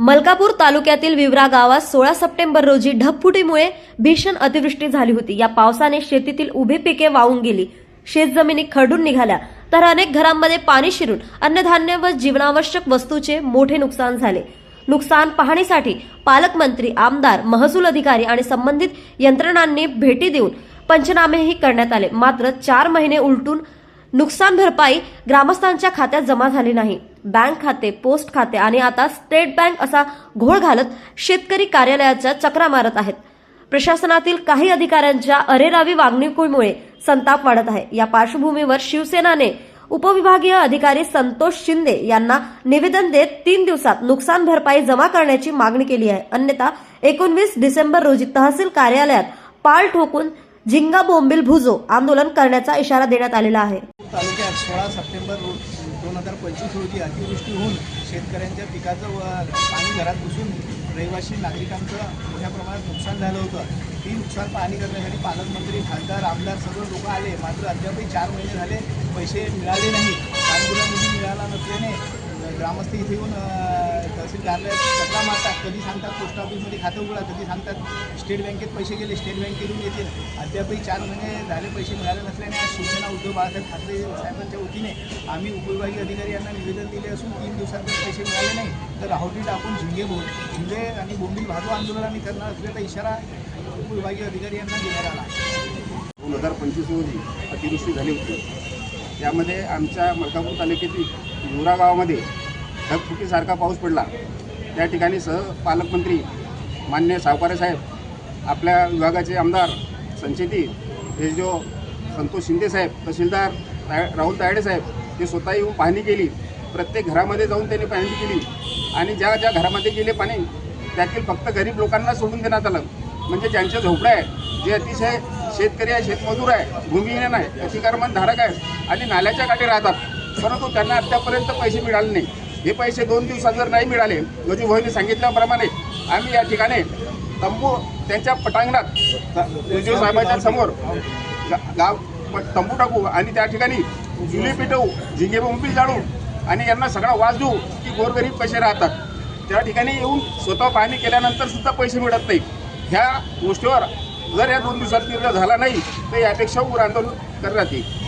मलकापूर तालुक्यातील विवरा गावात 16 सप्टेंबर रोजी ढगफुटीमुळे भीषण अतिवृष्टी झाली होती। या पावसाने शेतीतील उभी पिके वाहून गेली, शेतजमिनी खरडून निघाल्या, तर अनेक घरांमध्ये पाणी शिरून अन्नधान्य व जीवनावश्यक वस्तूचे मोठे नुकसान झाले। नुकसान पाहणीसाठी पालकमंत्री, आमदार, महसूल अधिकारी आणि संबंधित यंत्रणांनी भेटी देऊन पंचनामेही करण्यात आले। मात्र 4 महिने उलटून नुकसान भरपाई ग्रामस्थांच्या खात्यात जमा झाली नाही। बँक खाते, पोस्ट खाते आणि आता स्टेट बँक असा घोळ घालत शेतकरी कार्यालयाच्या चक्रा मारत आहेत। प्रशासनातील काही अधिकाऱ्यांच्या अरेरावी वागणुकीमुळे संताप वाढत आहे। या पार्श्वभूमीवर शिवसेनाने उपविभागीय अधिकारी संतोष शिंदे यांना निवेदन देत 3 दिवसात नुकसान भरपाई जमा करण्याची मागणी केली आहे। अन्यथा 19 डिसेंबर रोजी तहसील कार्यालयात पाल ठोकून झिंगा बोंबील भुजो आंदोलन करण्याचा इशारा देण्यात आलेला आहे। तालुक्यात 16 सप्टेंबर 2025 रोजी अतिवृष्टी होऊन शेतकऱ्यांच्या पिकाचं पाणी घरात घुसून रहिवासी नागरिकांचं मोठ्या प्रमाणात नुकसान झालं होतं। ती नुकसान पाहणी करण्यासाठी पालकमंत्री, खासदार, आमदार सर्व लोक आले, मात्र अद्यापही 4 महिने झाले पैसे मिळाले नाही। पाणीपुरा निधी मिळाला नसल्याने ग्रामस्थ इथे येऊन तहसील कार्यालयात चक्रा मारतात। कधी सांगतात पोस्ट ऑफिसमध्ये खातं उघडा, कधी सांगतात स्टेट बँकेत पैसे गेले, स्टेट बँकेतून येतील। अद्यापही 4 महिने झाले पैसे मिळाले नसल्याने आज शिवसेना उद्धव बाळासाहेब ठाकरे साहेबांच्या वतीने आम्ही उपविभागीय अधिकारी यांना निवेदन दिले असून 3 दिवसात जर पैसे मिळाले नाही तर राहुटी टाकून झिंगे आणि बोंबील भाजो आंदोलन आम्ही करणार असल्याचा इशारा उपविभागीय अधिकारी यांना देण्यात आला। 2025 रोजी अतिवृष्टी झाली होती। त्यामध्ये आमच्या मलकापूर तालुक्यातील विवरा गावामध्ये ढगफुटीसारखा पाऊस पडला। त्या ठिकाणी पालकमंत्री मान्य सावकारे साहेब, आपल्या विभागाचे आमदार संचेती जो संतोष शिंदे साहेब, तहसीलदार राहुल तायडे साहेब, ते स्वतः येऊन पाहणी केली। प्रत्येक घरामध्ये जाऊन त्यांनी पाहणी केली आणि ज्या ज्या घरामध्ये गेले पाणी त्यातील फक्त गरीब लोकांना सोडून देण्यात आलं। म्हणजे ज्यांच्या झोपड्या आहे, जे अतिशय शेतकरी आहे, शेतमजूर आहे, भूमिहीन आहे, अतिक्रमण धारक आहे आणि नाल्याच्या काठी राहतात, परंतु त्यांना अद्यापर्यंत पैसे मिळाले नाही। हे पैसे 2 दिवसात जर नाही मिळाले, गजू भाईंनी सांगितल्याप्रमाणे आम्ही या ठिकाणी तंबू त्यांच्या पटांगणात गजू साहेबांच्या समोर गाव तंबू टाकू आणि त्या ठिकाणी जुली पेटवू, झिंगे बोंबील जाळू आणि यांना सगळा वास देऊ की गोरगरीब कसे राहतात। त्या ठिकाणी येऊन स्वतः पाहणी केल्यानंतर सुद्धा पैसे मिळत नाही। ह्या गोष्टीवर जर या 2 दिवसात निर्णय झाला नाही तर यापेक्षा उग्र आंदोलन करण्यात येईल।